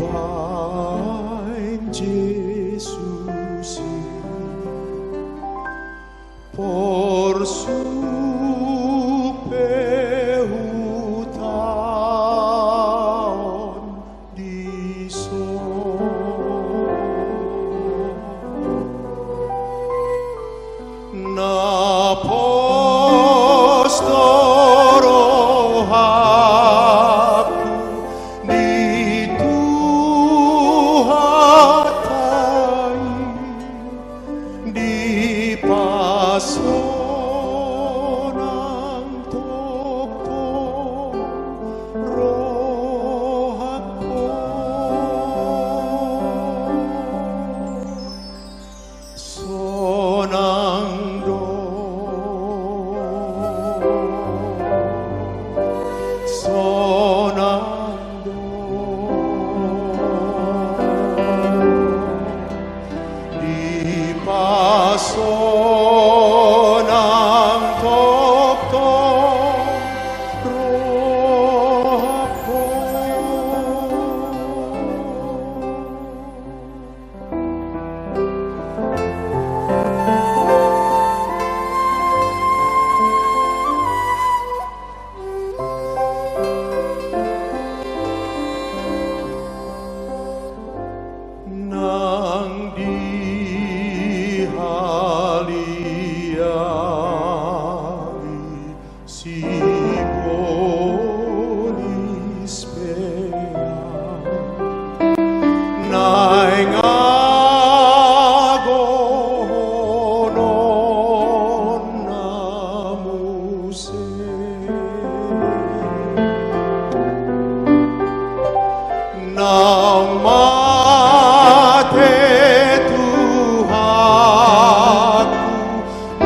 Bain Jesusi por su pehutan di na postoro aku di Tuhatai di pasonang toko roh aku sonang do sonando di pasonang toko roh aku nang di haliai si bonis pea naing agonon namuse nang mate Tuhanku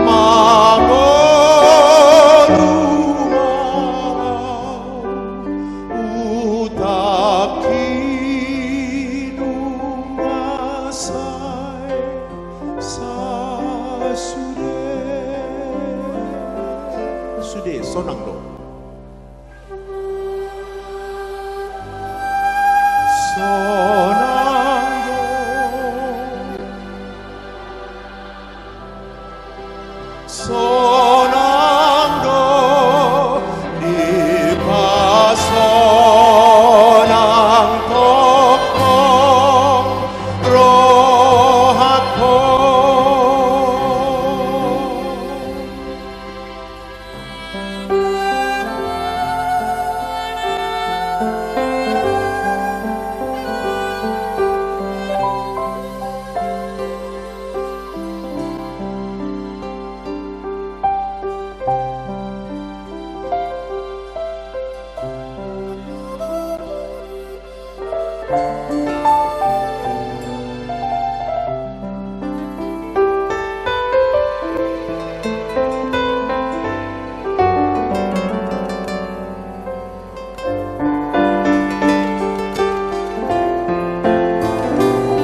magolumau utak kidung asai sude sonang do sonando di pasonang toko roh aku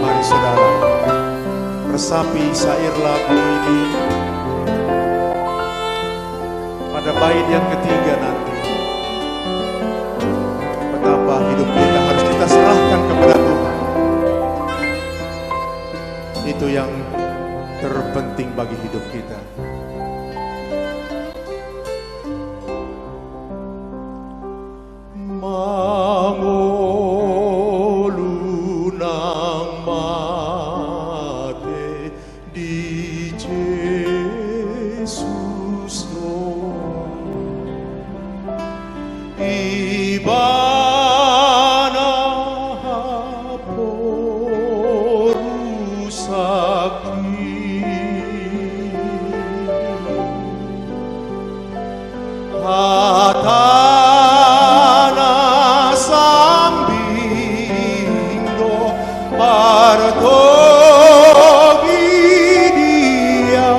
mari saudara resapi syair lagu ini pada bait yang ketiga nanti. Betapa hidup kita harus kita serahkan kepada Tuhan. Itu yang terpenting bagi hidup kita. Mangolunang mate di Yesus ibana porusaki hatana sambindo partogi dia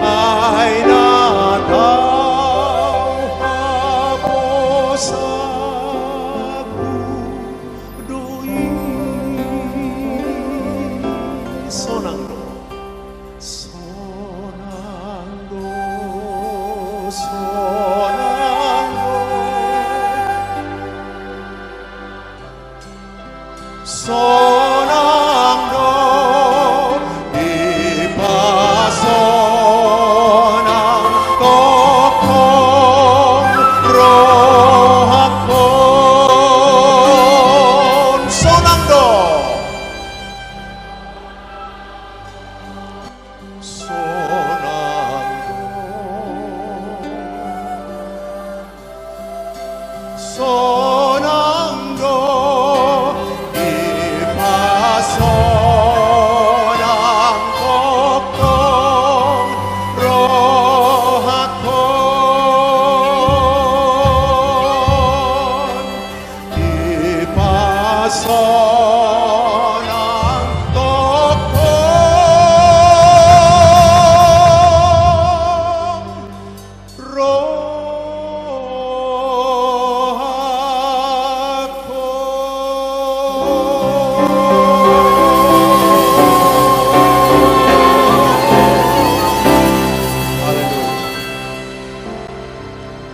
ay natau haposaku doi sonando sonando